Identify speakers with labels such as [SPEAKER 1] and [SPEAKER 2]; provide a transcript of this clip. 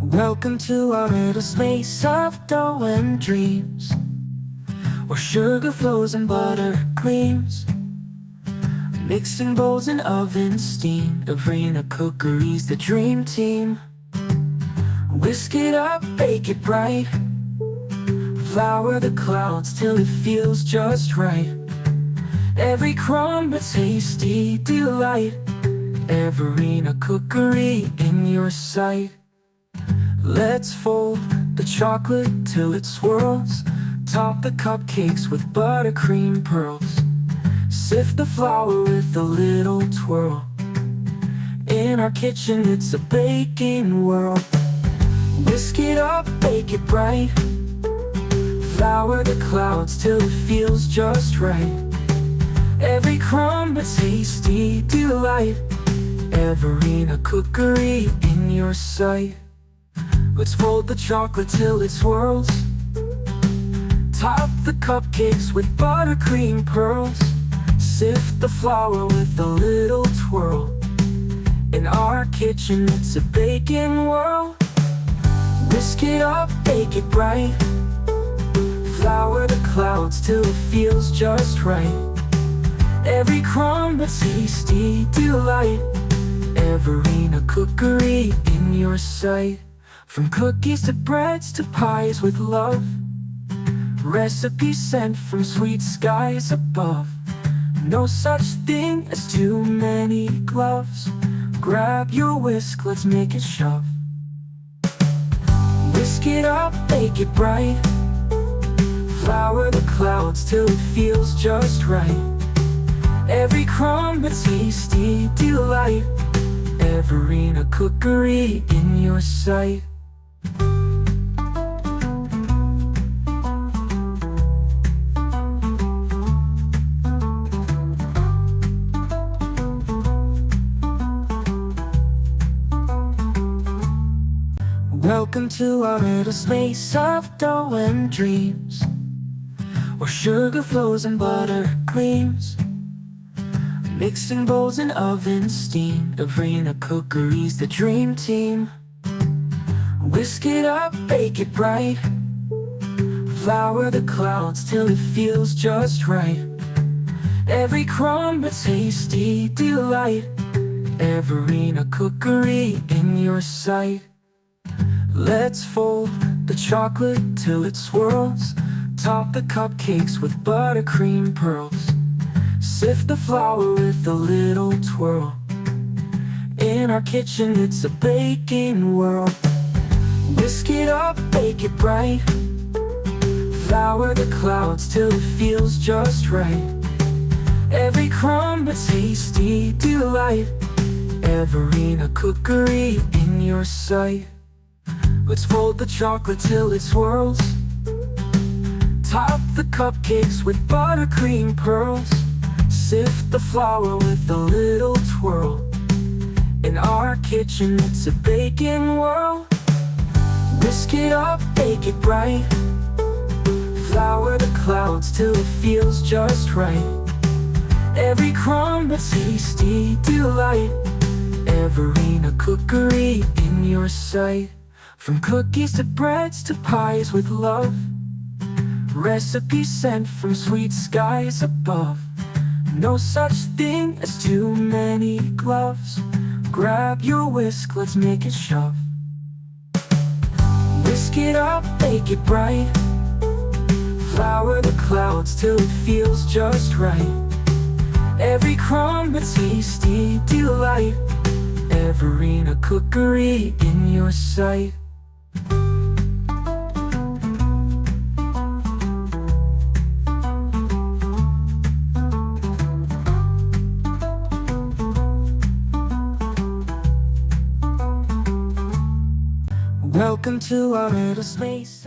[SPEAKER 1] Welcome to our little space of dough and dreams, where sugar flows and butter gleams. Mixing bowls and ovens steam, arena cookery's the dream team. Whisk it up, bake it bright, flour the clouds till it feels just right. Every crumb a tasty delight, Everina cookery in your sight. Let's fold the chocolate till it swirls, top the cupcakes with buttercream pearls. Sift the flour with a little twirl, in our kitchen it's a baking world. Whisk it up, bake it bright, flour the clouds till it feels just right. Every crumb a tasty delight, Everina cookery in your sight. Let's fold the chocolate till it swirls, top the cupcakes with buttercream pearls. Sift the flour with a little twirl, in our kitchen it's a baking world. Whisk it up, bake it bright, flour the clouds till it feels just right. Every crumb a tasty delight, Everina cookery in your sight. From cookies to breads to pies with love, recipes sent from sweet skies above. No such thing as too many gloves. Grab your whisk, let's make it shove. Whisk it up, bake it bright, flour the clouds till it feels just right. Every crumb a tasty delight, Everina cookery in your sight. Welcome to our little space of dough and dreams, where sugar flows and butter gleams. Mixing bowls and ovens steam, Everina cookery's the dream team. Whisk it up, bake it bright, flour the clouds till it feels just right. Every crumb a tasty delight, Everina cookery in your sight. Let's fold the chocolate till it swirls, top the cupcakes with buttercream pearls. Sift the flour with a little twirl, in our kitchen it's a baking world. Whisk it up, bake it bright, flour the clouds till it feels just right. Every crumb a tasty delight, Everina cookery in your sight. Let's fold the chocolate till it swirls, top the cupcakes with buttercream pearls. Sift the flour with a little twirl, in our kitchen it's a baking world. Whisk it up, bake it bright, flour the clouds till it feels just right. Every crumb a tasty delight, Everina cookery in your sight. From cookies to breads to pies with love, recipes sent from sweet skies above. No such thing as too many gloves. Grab your whisk, let's make it shove. Whisk it up, bake it bright, flour the clouds till it feels just right. Every crumb a tasty delight, Everina cookery in your sight. Welcome to our little space.